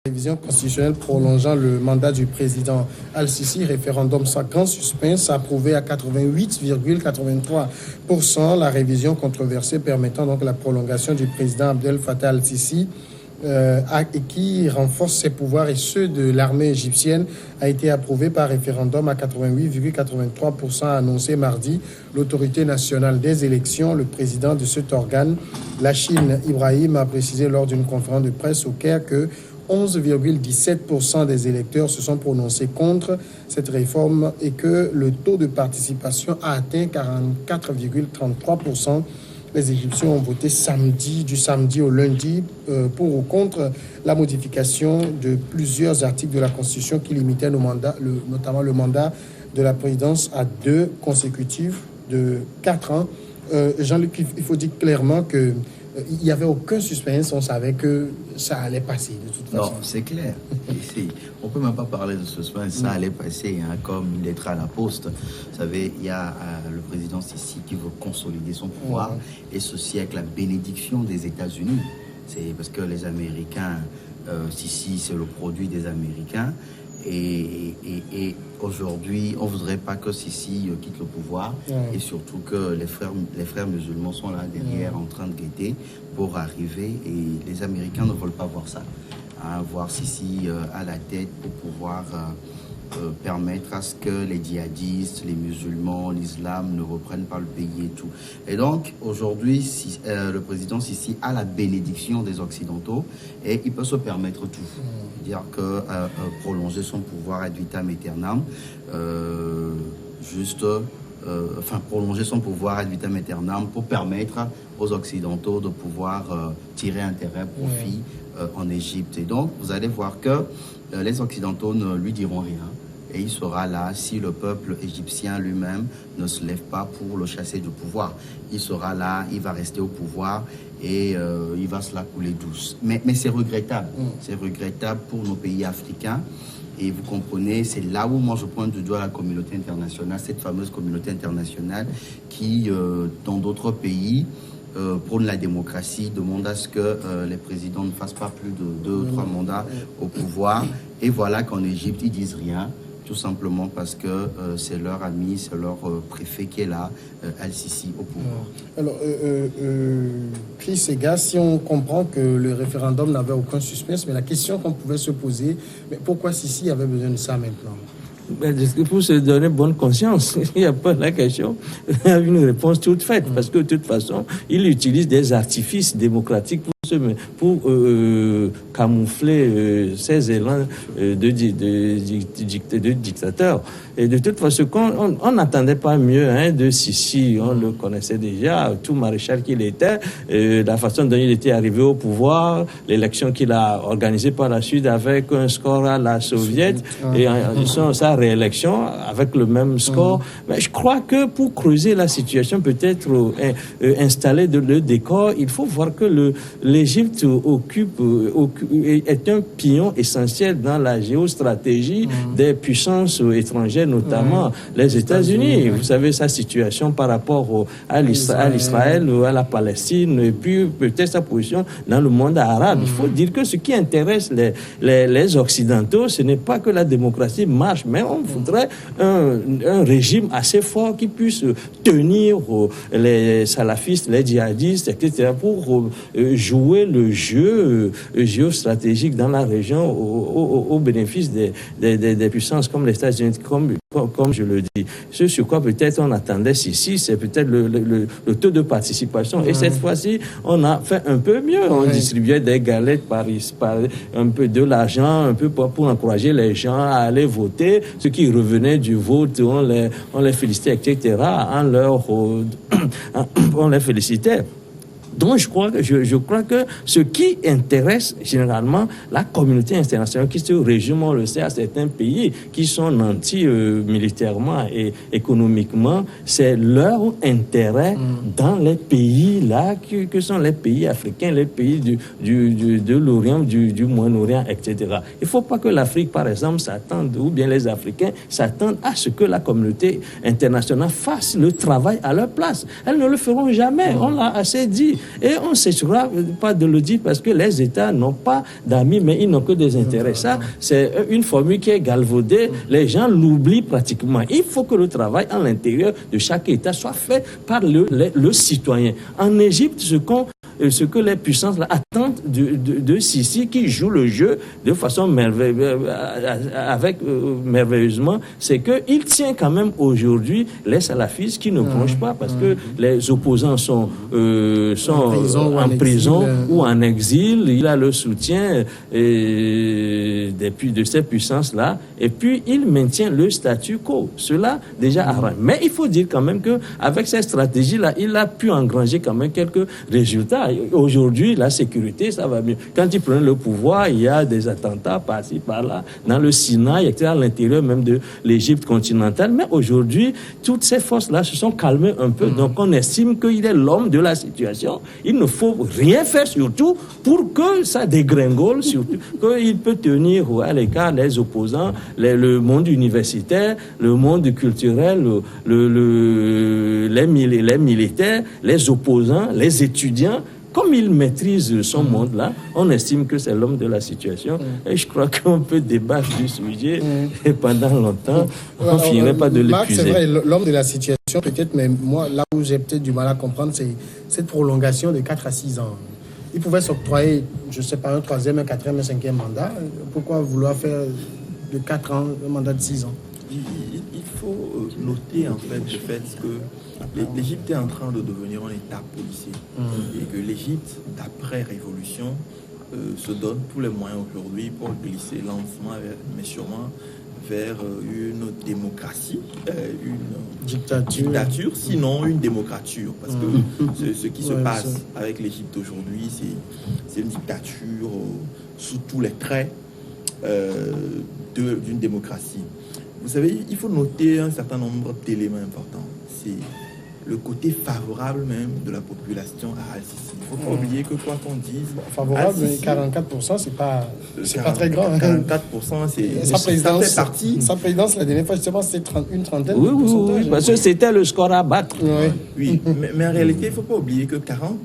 Révision constitutionnelle prolongeant le mandat du président Al-Sisi, référendum sans grand suspense, approuvé à 88,83%. La révision controversée permettant donc la prolongation du président Abdel Fattah Al-Sisi et qui renforce ses pouvoirs et ceux de l'armée égyptienne a été approuvée par référendum à 88,83%, annoncé mardi l'autorité nationale des élections. Le président de cet organe, Lachine Ibrahim, a précisé lors d'une conférence de presse au Caire que 11,17% des électeurs se sont prononcés contre cette réforme et que le taux de participation a atteint 44,33%. Les Égyptiens ont voté du samedi au lundi pour ou contre la modification de plusieurs articles de la Constitution qui limitaient notamment le mandat de la présidence à 2 consécutifs de 4 ans. Jean-Luc, il faut dire clairement que il n'y avait aucun suspense, on savait que ça allait passer de toute façon. Non, c'est clair. Ici, on ne peut même pas parler de suspense, ça allait passer, comme une lettre à la poste. Vous savez, il y a le président Sisi qui veut consolider son pouvoir, et ceci avec la bénédiction des États-Unis. C'est parce que les Américains, Sisi, c'est le produit des Américains. Et aujourd'hui, on ne voudrait pas que Sisi quitte le pouvoir et surtout que les frères musulmans sont là derrière en train de guetter pour arriver et les Américains ne veulent pas voir ça. Voir Sisi à la tête pour pouvoir permettre à ce que les djihadistes, les musulmans, l'islam ne reprennent pas le pays et tout. Et donc, aujourd'hui, le président Sisi a la bénédiction des Occidentaux et il peut se permettre tout. C'est-à-dire que prolonger son pouvoir ad vitam aeternam, prolonger son pouvoir ad vitam aeternam pour permettre aux Occidentaux de pouvoir tirer intérêt, profit en Égypte. Et donc, vous allez voir que les Occidentaux ne lui diront rien. Et il sera là si le peuple égyptien lui-même ne se lève pas pour le chasser du pouvoir. Il sera là, il va rester au pouvoir et il va se la couler douce. Mais c'est regrettable. C'est regrettable pour nos pays africains. Et vous comprenez, c'est là où moi je pointe du doigt la communauté internationale, cette fameuse communauté internationale qui, dans d'autres pays, prône la démocratie, demande à ce que les présidents ne fassent pas plus de 2 ou 3 mandats au pouvoir. Et voilà qu'en Égypte, ils disent rien, tout simplement parce que c'est leur ami, c'est leur préfet qui est là, Al-Sisi, au pouvoir. Alors, Chris Sega, si on comprend que le référendum n'avait aucun suspense, mais la question qu'on pouvait se poser, mais pourquoi Sisi avait besoin de ça maintenant? Pour se donner bonne conscience, il n'y a pas la question, il y a une réponse toute faite, parce que de toute façon, il utilise des artifices démocratiques pour camoufler ses élans de dictateur. Et de toute façon, on n'attendait pas mieux de Sisi, on le connaissait déjà, tout maréchal qu'il était, la façon dont il était arrivé au pouvoir, l'élection qu'il a organisée par la suite avec un score à la soviète, et sa réélection avec le même score. Mais je crois que pour creuser la situation, peut-être installer le décor, il faut voir que l'Égypte est un pion essentiel dans la géostratégie des puissances étrangères, notamment les États-Unis. Vous savez, sa situation par rapport à l'Israël, à la Palestine, et puis peut-être sa position dans le monde arabe. Il faut dire que ce qui intéresse les Occidentaux, ce n'est pas que la démocratie marche, mais on voudrait un régime assez fort qui puisse tenir les salafistes, les djihadistes, etc., pour jouer le jeu géostratégique dans la région au bénéfice des puissances comme les États-Unis, comme je le dis. Ce sur quoi peut-être on attendait Sisi, c'est peut-être le taux de participation. Et cette fois-ci, on a fait un peu mieux. On distribuait des galettes par un peu de l'argent, un peu pour encourager les gens à aller voter. Ceux qui revenaient du vote, on les félicitait, etc. On les félicitait. Donc, je crois que ce qui intéresse généralement la communauté internationale, qui se résume, on le sait, à certains pays qui sont nantis militairement et économiquement, c'est leur intérêt dans les pays là, que sont les pays africains, les pays de l'Orient, du Moyen-Orient, etc. Il ne faut pas que l'Afrique, par exemple, s'attende, ou bien les Africains s'attendent à ce que la communauté internationale fasse le travail à leur place. Elles ne le feront jamais, on l'a assez dit. Et on ne cessera pas de le dire parce que les États n'ont pas d'amis, mais ils n'ont que des intérêts. Ça, c'est une formule qui est galvaudée. Les gens l'oublient pratiquement. Il faut que le travail à l'intérieur de chaque État soit fait par le citoyen. En Égypte, ce que les puissances là, attendent de Sisi, qui joue le jeu de façon merveilleusement, c'est qu'il tient quand même aujourd'hui les salafistes qui ne bronchent pas parce que les opposants sont en prison ou en exil. Il a le soutien de ces puissances-là et puis il maintient le statu quo. Cela déjà arrange. Mais il faut dire quand même qu'avec cette stratégie-là, il a pu engranger quand même quelques résultats. Aujourd'hui, la sécurité, ça va mieux. Quand il prenait le pouvoir, il y a des attentats par-ci, par-là, dans le Sinaï, à l'intérieur même de l'Égypte continentale. Mais aujourd'hui, toutes ces forces-là se sont calmées un peu. Donc, on estime qu'il est l'homme de la situation. Il ne faut rien faire, surtout, pour que ça dégringole, surtout, qu'il peut tenir à l'écart les opposants, le monde universitaire, le monde culturel, les militaires, les opposants, les étudiants. Comme il maîtrise son monde-là, on estime que c'est l'homme de la situation. Et je crois qu'on peut débattre du sujet et pendant longtemps, on ne finirait pas de l'épuiser. C'est vrai, l'homme de la situation peut-être, mais moi, là où j'ai peut-être du mal à comprendre, c'est cette prolongation de 4 à 6 ans. Il pouvait s'octroyer, je ne sais pas, un 3e, un 4e, un 5e mandat. Pourquoi vouloir faire de 4 ans un mandat de 6 ans? Il faut noter en fait le fait que l'Égypte est en train de devenir un État policier et que l'Égypte, d'après Révolution, se donne tous les moyens aujourd'hui pour glisser lentement mais sûrement vers une démocratie, une dictature, sinon une démocrature. Parce que ce qui se passe avec l'Égypte aujourd'hui, c'est une dictature sous tous les traits d'une démocratie. Vous savez, il faut noter un certain nombre d'éléments importants. C'est le côté favorable même de la population à Al-Sisi. Il ne faut pas oublier que quoi qu'on dise... Favorable, mais 44%, c'est pas très grand. 44%, sa présidence, la dernière fois, justement, c'était une trentaine de pourcentage. Oui, parce que c'était le score à battre. Oui, mais en réalité, il ne faut pas oublier que 40%,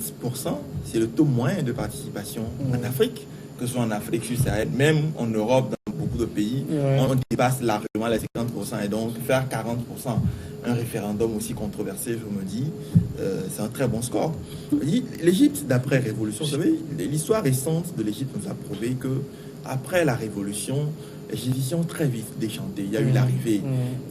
c'est le taux moyen de participation en Afrique, que ce soit en Afrique subsaharienne, même en Europe, dans beaucoup de pays, on dépasse largement les 50%. Et donc, faire 40%, un référendum aussi controversé, je me dis, c'est un très bon score. L'Égypte, d'après Révolution, vous savez, l'histoire récente de l'Égypte nous a prouvé que après la Révolution, les Égyptiens ont très vite déchanté. Il y a eu l'arrivée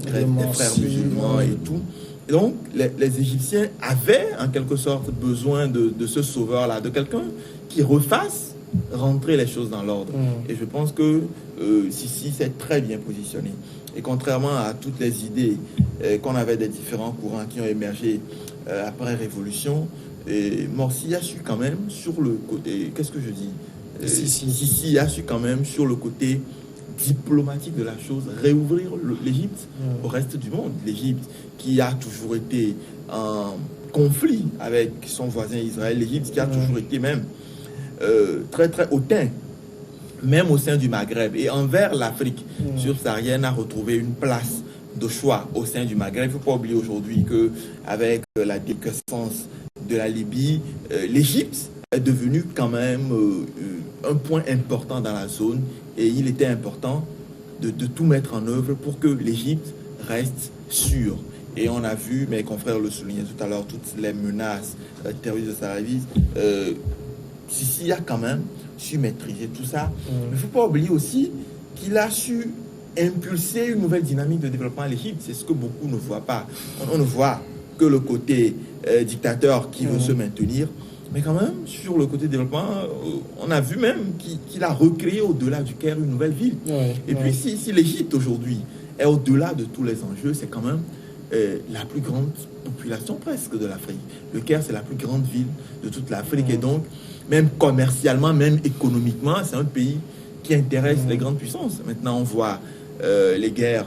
des frères musulmans et tout. Et donc, les Égyptiens avaient en quelque sorte besoin de ce sauveur-là, de quelqu'un qui refasse rentrer les choses dans l'ordre. Et je pense que Sisi s'est très bien positionné. Et contrairement à toutes les idées qu'on avait des différents courants qui ont émergé après Révolution, Morsi a su quand même sur le côté... Qu'est-ce que je dis Sisi a su quand même sur le côté diplomatique de la chose réouvrir l'Égypte au reste du monde. L'Égypte qui a toujours été en conflit avec son voisin Israël, l'Égypte qui a toujours été même très très hautain, même au sein du Maghreb et envers l'Afrique subsaharienne, a retrouvé une place de choix au sein du Maghreb. Il ne faut pas oublier aujourd'hui qu'avec la décroissance de la Libye, l'Égypte est devenue quand même un point important dans la zone et il était important de tout mettre en œuvre pour que l'Égypte reste sûre. Et on a vu, mes confrères le soulignaient tout à l'heure, toutes les menaces terroristes de Salavis. Sisi a quand même su maîtriser tout ça. Mais il ne faut pas oublier aussi qu'il a su impulser une nouvelle dynamique de développement à l'Égypte. C'est ce que beaucoup ne voient pas. On ne voit que le côté dictateur qui veut se maintenir. Mais quand même, sur le côté développement, on a vu même qu'il a recréé au-delà du Caire une nouvelle ville. Et puis si l'Égypte aujourd'hui est au-delà de tous les enjeux, c'est quand même la plus grande population presque de l'Afrique. Le Caire, c'est la plus grande ville de toute l'Afrique. Et donc, même commercialement, même économiquement, c'est un pays qui intéresse les grandes puissances. Maintenant, on voit les guerres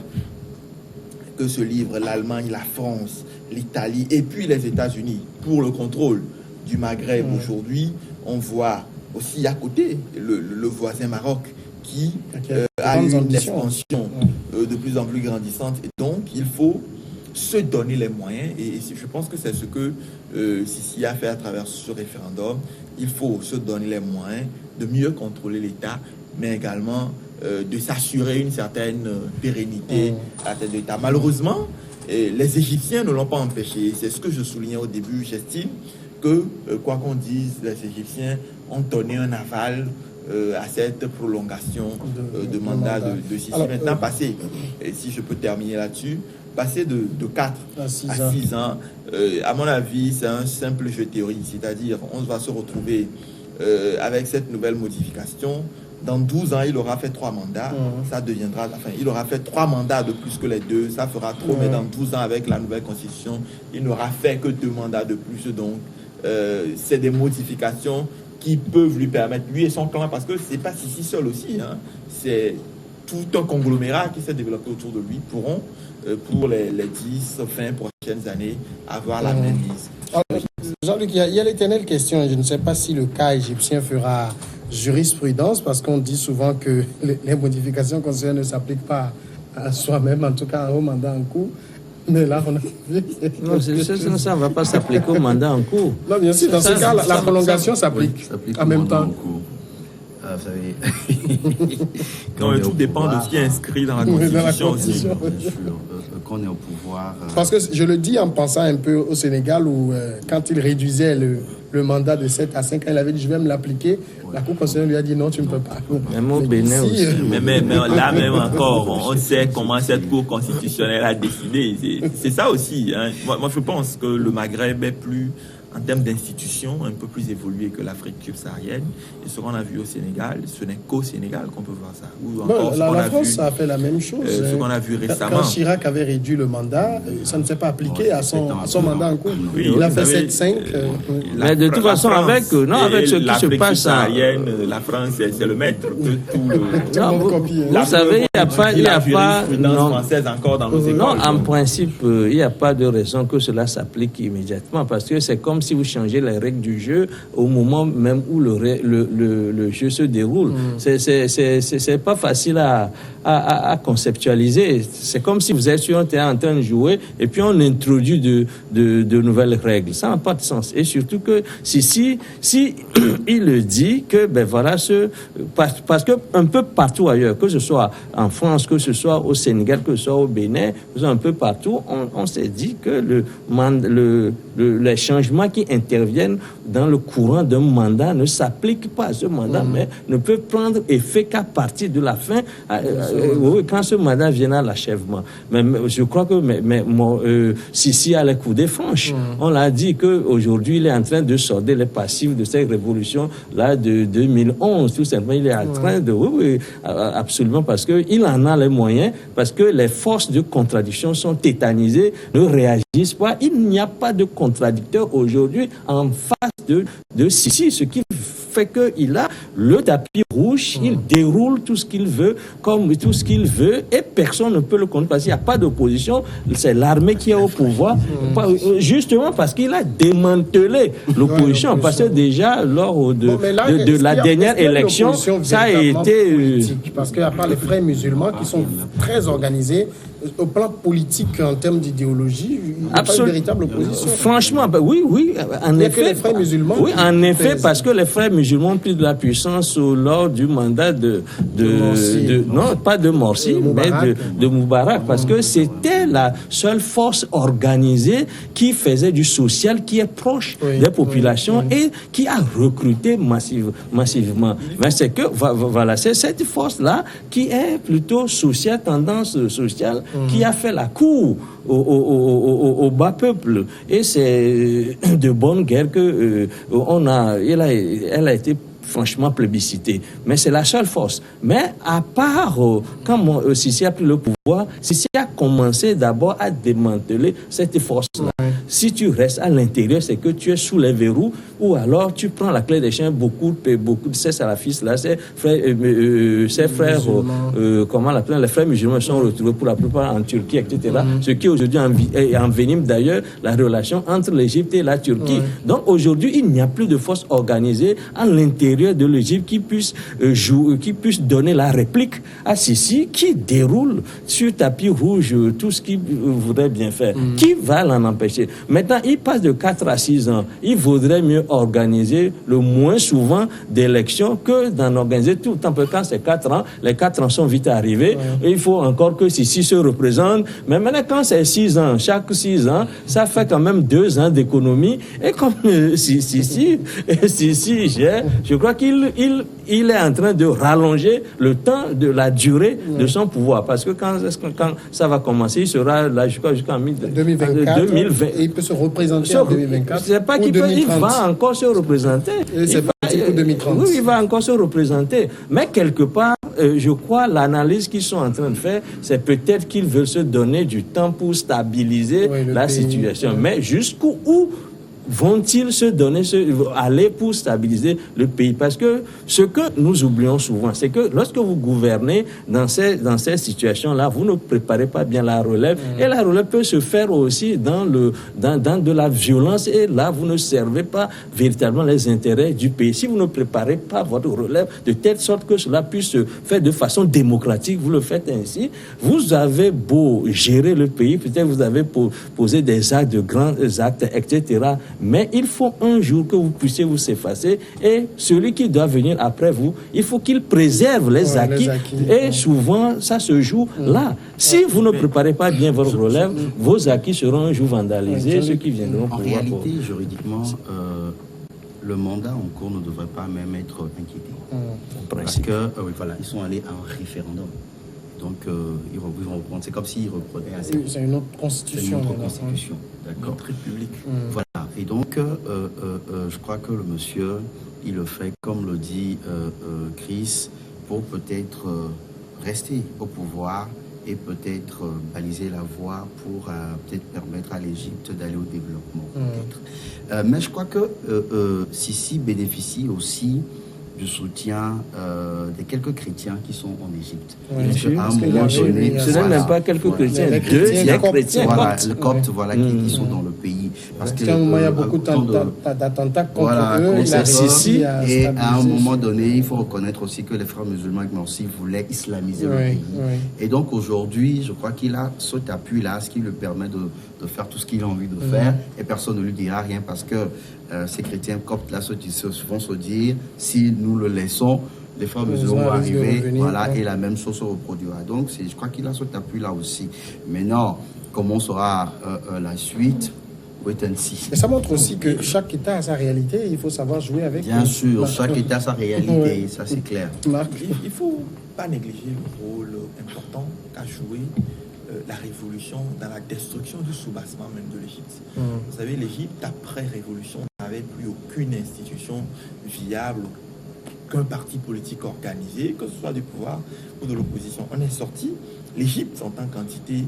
que se livrent l'Allemagne, la France, l'Italie et puis les États-Unis pour le contrôle du Maghreb. Aujourd'hui, on voit aussi à côté le voisin Maroc qui a une expansion de plus en plus grandissante. Et donc, il faut se donner les moyens, et je pense que c'est ce que Sissi a fait à travers ce référendum. Il faut se donner les moyens de mieux contrôler l'État, mais également de s'assurer une certaine pérennité à la tête de l'État. Malheureusement, les Égyptiens ne l'ont pas empêché. C'est ce que je soulignais au début. J'estime que, quoi qu'on dise, les Égyptiens ont donné un aval à cette prolongation de mandat de Sissi. Maintenant, passer, et si je peux terminer là-dessus, passer de 4 à 6 ans, à mon avis, c'est un simple jeu théorique. C'est-à-dire, on va se retrouver avec cette nouvelle modification. Dans 12 ans, il aura fait 3 mandats. Ça deviendra, enfin, il aura fait 3 mandats de plus que les 2. Ça fera trop, mais dans 12 ans, avec la nouvelle constitution, il n'aura fait que 2 mandats de plus. Donc, c'est des modifications qui peuvent lui permettre, lui et son clan, parce que c'est pas Sissi seul aussi, hein, c'est tout un conglomérat qui s'est développé autour de lui, pourront, pour les 10, 20 prochaines années, avoir la même mise. Jean-Luc, il y a l'éternelle question, je ne sais pas si le cas égyptien fera jurisprudence, parce qu'on dit souvent que les modifications constitutionnelles ne s'appliquent pas à soi-même, en tout cas au mandat en cours. Mais là, on a vu. Non, ça ne va pas s'appliquer au mandat en cours. Non, bien sûr, dans ce cas, la prolongation s'applique en même temps. Vous savez, tout dépend de ce qui est inscrit dans la Constitution aussi. Qu'on est au pouvoir. Parce que je le dis en pensant un peu au Sénégal où, quand il réduisait le mandat de 7 à 5 ans, il avait dit je vais me l'appliquer. La Cour constitutionnelle lui a dit non, tu ne peux pas. Même au Bénin aussi. Mais là même encore, on sait comment cette Cour constitutionnelle a décidé. C'est ça aussi. Hein. Moi, je pense que le Maghreb est plus, en termes d'institutions, un peu plus évolué que l'Afrique subsaharienne. Et ce qu'on a vu au Sénégal, ce n'est qu'au Sénégal qu'on peut voir ça. Ou encore, la France a fait la même chose. Ce qu'on a vu récemment. Quand Chirac avait réduit le mandat, ça ne s'est pas appliqué à son mandat en cours. Oui, il a fait 7-5. Mais de toute façon, avec ce qui se passe... La France, c'est le maître de tout le... Vous savez, il n'y a pas... française encore dans nos écoles. Non, en principe, il n'y a pas de raison que cela s'applique immédiatement, parce que c'est comme si vous changez les règles du jeu au moment même où le jeu se déroule. C'est pas facile à conceptualiser. C'est comme si vous êtes sur un terrain en train de jouer et puis on introduit de nouvelles règles. Ça n'a pas de sens. Et surtout que si il le dit que parce que un peu partout ailleurs, que ce soit en France, que ce soit au Sénégal, que ce soit au Bénin, que ce soit un peu partout, on s'est dit que les changements qui interviennent dans le courant d'un mandat ne s'appliquent pas à ce mandat, mais ne peuvent prendre effet qu'à partir de la fin, quand ce mandat vient à l'achèvement. Mais je crois que Sissi a les coudées franches. On l'a dit qu'aujourd'hui, il est en train de sortir les passifs de cette révolution-là de 2011. Tout simplement, il est en train de... Oui, absolument, parce qu'il en a les moyens, parce que les forces de contradiction sont tétanisées, ne réagissent pas. Il n'y a pas de contradicteur aujourd'hui en face de Sissi, ce qui fait qu'il a le tapis rouge, il déroule tout ce qu'il veut, comme tout ce qu'il veut, et personne ne peut le contrôler parce qu'il n'y a pas d'opposition, c'est l'armée qui est au pouvoir, justement parce qu'il a démantelé l'opposition, parce que déjà lors de la dernière élection, ça a été... Parce qu'il n'y a pas les frères musulmans qui sont très organisés, au plan politique, en termes d'idéologie, il n'y a pas une véritable opposition. Franchement, oui, en effet. Les frères musulmans. Oui, en effet, parce que les frères musulmans ont pris de la puissance lors du mandat non, pas de Morsi, mais de Moubarak, parce que c'était la seule force organisée qui faisait du social, qui est proche des populations et qui a recruté massivement. Mais c'est que, voilà, c'est cette force-là qui est plutôt sociale, tendance sociale, qui a fait la cour au bas peuple. Et c'est de bonne guerre que elle a été franchement plébiscitée. Mais c'est la seule force. Mais à part, quand Sissi a pris le pouvoir, Sissi a commencé d'abord à démanteler cette force-là. Si tu restes à l'intérieur, c'est que tu es sous les verrous, ou alors tu prends la clé des chiens, beaucoup de ces salafistes-là, ces frères, comment l'appeler, les frères musulmans sont retrouvés pour la plupart en Turquie, etc. Ce qui aujourd'hui envenime d'ailleurs la relation entre l'Égypte et la Turquie. Donc aujourd'hui, il n'y a plus de force organisée à l'intérieur l'intérieur de l'Égypte qui puisse donner la réplique à Sisi, qui déroule sur tapis rouge tout ce qu'il voudrait bien faire. Qui va l'en empêcher? Maintenant, il passe de 4 à 6 ans. Il vaudrait mieux organiser le moins souvent d'élections que d'en organiser tout le temps. Parce que quand c'est 4 ans, les 4 ans sont vite arrivés. Et il faut encore que Sisi se représente. Mais maintenant, quand c'est 6 ans, chaque 6 ans, ça fait quand même 2 ans d'économie. Et comme Sisi gère, je crois qu'il est en train de rallonger le temps de la durée de son pouvoir. Parce que quand ça va commencer, il sera là jusqu'en 2024. Et il peut se représenter en 2024. C'est pas qu'il peut, il va encore se représenter. C'est parti pour 2030. Oui, il va encore se représenter. Mais quelque part, je crois, l'analyse qu'ils sont en train de faire, c'est peut-être qu'ils veulent se donner du temps pour stabiliser la situation. Mais jusqu'où vont-ils aller pour stabiliser le pays? Parce que ce que nous oublions souvent, c'est que lorsque vous gouvernez dans ces situations-là, vous ne préparez pas bien la relève. Et la relève peut se faire aussi dans de la violence. Et là, vous ne servez pas véritablement les intérêts du pays. Si vous ne préparez pas votre relève de telle sorte que cela puisse se faire de façon démocratique, vous le faites ainsi. Vous avez beau gérer le pays, peut-être vous avez posé des actes, de grands actes, etc., mais il faut un jour que vous puissiez vous effacer, et celui qui doit venir après vous, il faut qu'il préserve les acquis. Et souvent, ça se joue là. Si vous ne préparez pas bien votre relève, vos acquis seront un jour vandalisés, ceux qui viendront en réalité, juridiquement, le mandat en cours ne devrait pas même être inquiété. Parce que, voilà, ils sont allés à un référendum. Donc, ils vont reprendre. C'est comme s'ils reprenaient à zéro. C'est une autre constitution. C'est une autre constitution, d'accord. Notre république. Voilà. Et donc, je crois que le monsieur, il le fait, comme le dit Chris, pour peut-être rester au pouvoir et peut-être baliser la voie pour peut-être permettre à l'Égypte d'aller au développement. Mais je crois que Sisi bénéficie aussi du soutien des quelques chrétiens qui sont en Égypte. À un moment donné, ce n'est même pas quelques chrétiens, les chrétiens. Voilà, le copte, voilà, qui sont dans le pays. Parce que il y a beaucoup d'attentats contre eux. Et à un moment donné, il faut reconnaître aussi que les frères musulmans aussi voulaient islamiser le pays. Et donc aujourd'hui, je crois qu'il a cet appui-là, ce qui lui permet de faire tout ce qu'il a envie de faire, et personne ne lui dira rien, parce que ces chrétiens coptes-là vont se dire, si nous le laissons, les frères musulmans vont arriver, et la même chose se reproduira. Donc je crois qu'il a cet appui-là aussi. Maintenant, comment sera la suite? Wait and see. Et ça montre aussi que chaque État a sa réalité, il faut savoir jouer avec. Bien sûr, chaque État a sa réalité, ça c'est clair. Il ne faut pas négliger le rôle important qu'a joué la révolution dans la destruction du soubassement même de l'Égypte. Vous savez, l'Égypte, après révolution, n'avait plus aucune institution viable, qu'un parti politique organisé, que ce soit du pouvoir ou de l'opposition. On est sorti, l'Égypte en tant qu'entité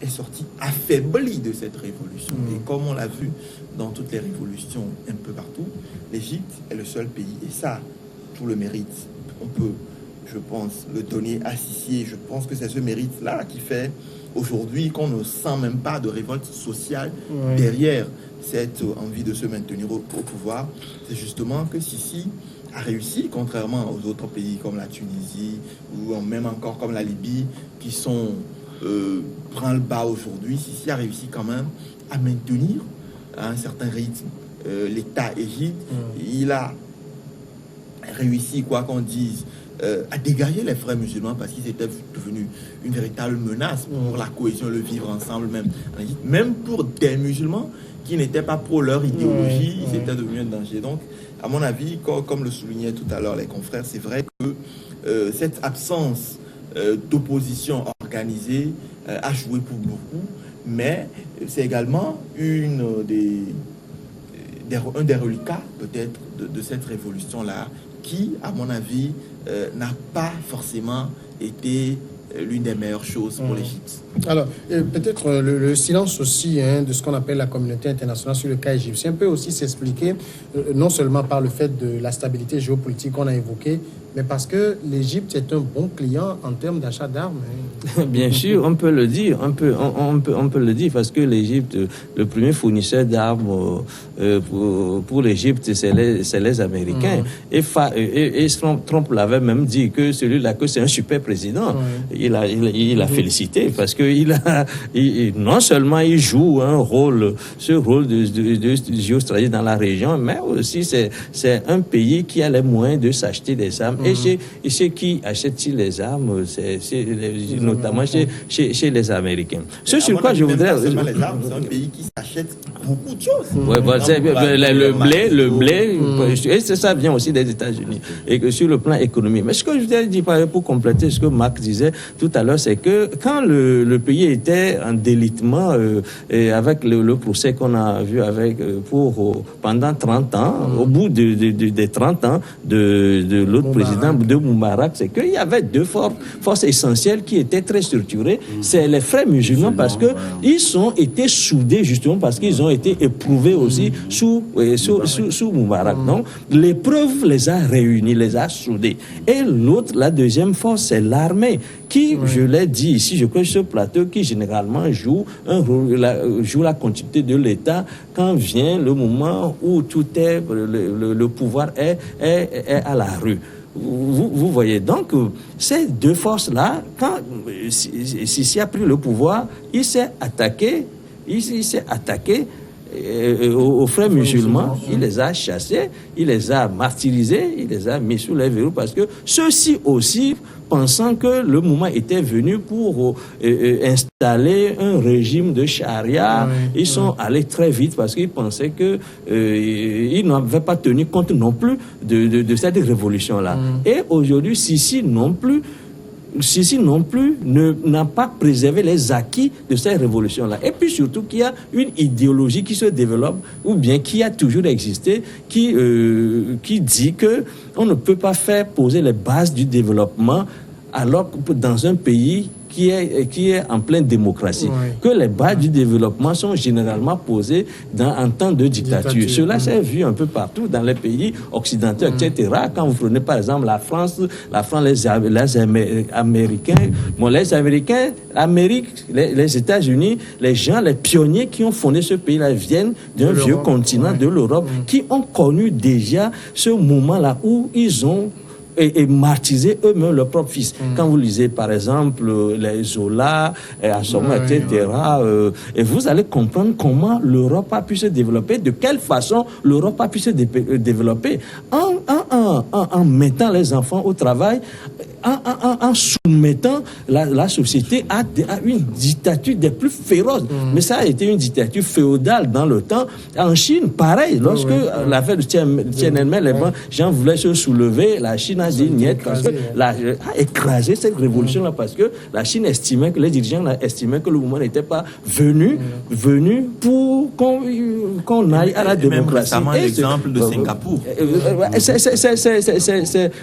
est sortie affaiblie de cette révolution. Et comme on l'a vu dans toutes les révolutions un peu partout, l'Égypte est le seul pays, et ça, tout le mérite, on peut, je pense, le donner à Sisi. Et je pense que c'est ce mérite-là qui fait aujourd'hui qu'on ne sent même pas de révolte sociale derrière cette envie de se maintenir au pouvoir. C'est justement que Sisi a réussi, contrairement aux autres pays comme la Tunisie ou même encore comme la Libye, qui sont branle-bas aujourd'hui. Sisi a réussi quand même à maintenir à un certain rythme l'État égyptien. Il a réussi, quoi qu'on dise, à dégager les frères musulmans, parce qu'ils étaient devenus une véritable menace pour la cohésion, le vivre ensemble même en Égypte. Même pour des musulmans qui n'étaient pas pour leur idéologie, ils étaient devenus un danger. Donc, à mon avis, comme le soulignaient tout à l'heure les confrères, c'est vrai que cette absence d'opposition organisée a joué pour beaucoup, mais c'est également un des reliquats peut-être de cette révolution-là, qui, à mon avis, n'a pas forcément été l'une des meilleures choses pour l'Égypte. Alors, peut-être le silence aussi de ce qu'on appelle la communauté internationale sur le cas égyptien peut aussi s'expliquer non seulement par le fait de la stabilité géopolitique qu'on a évoquée, mais parce que l'Égypte est un bon client en termes d'achat d'armes. Bien sûr, on peut le dire, on peut le dire, parce que l'Égypte, le premier fournisseur d'armes pour l'Égypte, c'est les Américains. Et Trump l'avait même dit que celui-là, que c'est un super président. Il a félicité, parce que non seulement il joue ce rôle de géostratégie dans la région, mais aussi c'est un pays qui a les moyens de s'acheter des armes. Et chez qui achètent-ils les armes, c'est notamment chez les Américains. Ce sur quoi je voudrais... Les armes, c'est un pays qui s'achète beaucoup de choses. Le blé, et ça vient aussi des États-Unis. Et que sur le plan économique. Mais ce que je voudrais dire pour compléter ce que Marc disait tout à l'heure, c'est que quand le pays était en délitement, avec le procès qu'on a vu pendant 30 ans, au bout des 30 ans de l'autre président, de Moubarak, c'est qu'il y avait deux forces essentielles qui étaient très structurées. C'est les frères musulmans, parce que ils ont été soudés justement parce qu'ils ont été éprouvés aussi sous Moubarak. Donc, l'épreuve les a réunis, les a soudés. Et la deuxième force, c'est l'armée qui, je l'ai dit ici, je crois, sur ce plateau, qui généralement joue la continuité de l'État quand vient le moment où tout est, le pouvoir est à la rue. Vous voyez, donc, ces deux forces-là, quand Sisi a pris le pouvoir, il s'est attaqué aux frères musulmans, il les a chassés, il les a martyrisés, il les a mis sous les verrous, parce que ceux-ci aussi, pensant que le moment était venu pour installer un régime de charia, ils sont allés très vite parce qu'ils pensaient que ils n'avaient pas tenu compte non plus de cette révolution-là. Et aujourd'hui, Sisi non plus n'a pas préservé les acquis de cette révolution-là. Et puis surtout qu'il y a une idéologie qui se développe, ou bien qui a toujours existé, qui dit que on ne peut pas faire poser les bases du développement alors que dans un pays qui est en pleine démocratie, que les bases du développement sont généralement posées en temps de dictature. Cela s'est vu un peu partout dans les pays occidentaux, etc. Quand vous prenez par exemple la France, les Américains, les États-Unis, les pionniers qui ont fondé ce pays-là viennent d'un vieux continent de l'Europe, qui ont connu déjà ce moment-là où ils ont et martyriser eux-mêmes leurs propres fils. Quand vous lisez, par exemple, les Zola, Assommo, etc., et vous allez comprendre comment l'Europe a pu se développer, de quelle façon l'Europe a pu se développer en mettant les enfants au travail, en soumettant la société à une dictature des plus féroces. Mais ça a été une dictature féodale dans le temps. En Chine, pareil, lorsque l'affaire de Tiananmen, les gens voulaient se soulever, la Chine a dit niet, parce que a écrasé cette révolution-là, parce que la Chine estimait, que les dirigeants estimaient que le mouvement n'était pas venu pour qu'on aille à la démocratie. Même récemment, l'exemple de Singapour.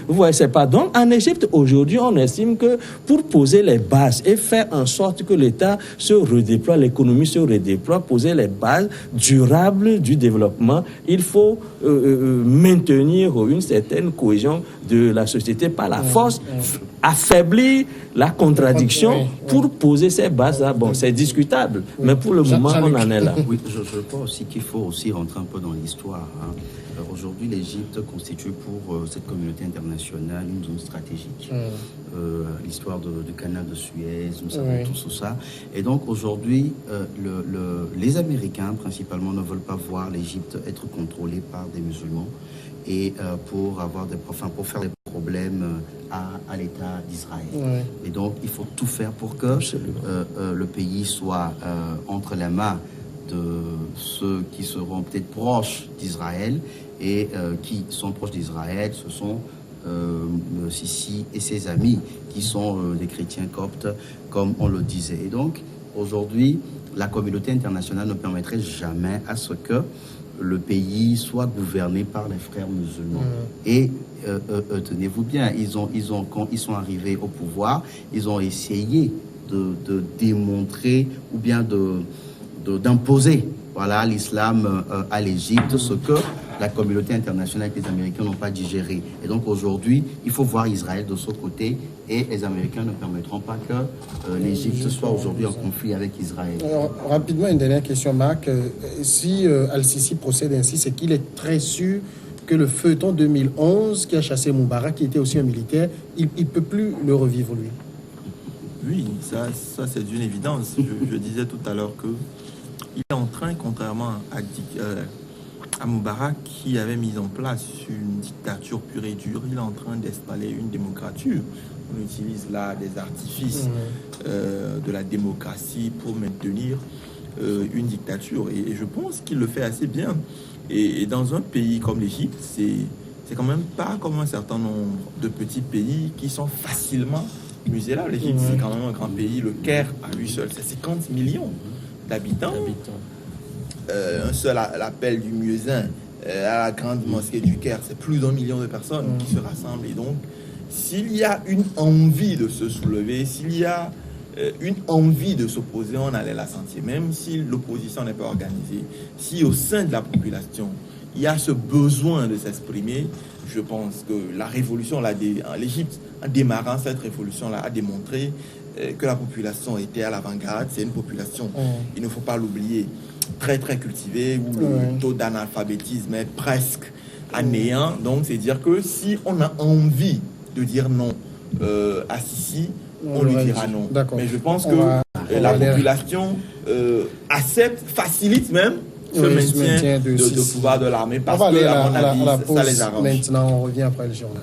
Vous voyez, c'est pas. Donc, en Égypte, aujourd'hui, on estime que pour poser les bases et faire en sorte que l'État se redéploie, l'économie se redéploie, poser les bases durables du développement, il faut maintenir une certaine cohésion de la société par la force, affaiblir la contradiction pour poser ces bases-là. Bon, c'est discutable, mais pour le moment, on en est là. Oui, je crois aussi qu'il faut aussi rentrer un peu dans l'histoire. Aujourd'hui, l'Égypte constitue pour cette communauté internationale une zone stratégique. L'histoire du canal de Suez, nous savons tout ça. Et donc aujourd'hui, les Américains principalement ne veulent pas voir l'Égypte être contrôlée par des musulmans et pour faire des problèmes à l'État d'Israël. Et donc il faut tout faire pour que le pays soit entre les mains de ceux qui seront peut-être proches d'Israël et qui sont proches d'Israël, ce sont Sisi et ses amis qui sont des chrétiens coptes, comme on le disait. Et donc, aujourd'hui, la communauté internationale ne permettrait jamais à ce que le pays soit gouverné par les frères musulmans. Et tenez-vous bien, quand ils sont arrivés au pouvoir, ils ont essayé de démontrer ou bien d'imposer l'islam à l'Égypte, ce que la communauté internationale et les Américains n'ont pas digéré. Et donc aujourd'hui, il faut voir Israël de son côté et les Américains ne permettront pas que l'Égypte soit aujourd'hui en conflit avec Israël. Alors, rapidement, une dernière question, Marc. Si Al-Sisi procède ainsi, c'est qu'il est très sûr que le feuilleton 2011 qui a chassé Moubarak, qui était aussi un militaire, il ne peut plus le revivre, lui. Oui, ça c'est une évidence. Je disais tout à l'heure que il est en train, contrairement à Moubarak, qui avait mis en place une dictature pure et dure, il est en train d'installer une démocrature. On utilise là des artifices de la démocratie pour maintenir une dictature. Et je pense qu'il le fait assez bien. Et dans un pays comme l'Égypte, c'est quand même pas comme un certain nombre de petits pays qui sont facilement musélables. L'Égypte, c'est quand même un grand pays. Le Caire, à lui seul, c'est 50 millions d'habitants. Un seul appel du muezzin à la grande mosquée du Caire, c'est plus d'1 million de personnes qui se rassemblent. Et donc, s'il y a une envie de se soulever, s'il y a une envie de s'opposer, on allait la sentir. Même si l'opposition n'est pas organisée, si au sein de la population, il y a ce besoin de s'exprimer, je pense que la révolution, l'Égypte, en démarrant cette révolution-là, a démontré que la population était à l'avant-garde. C'est une population, il ne faut pas l'oublier, très très cultivée, où le taux d'analphabétisme est presque à néant. Donc c'est dire que si on a envie de dire non à Sisi, on lui dira non. Mais je pense que la population accepte, facilite même ce maintien de pouvoir de l'armée, parce que, à mon avis, ça les arrange. Maintenant, on revient après le journal.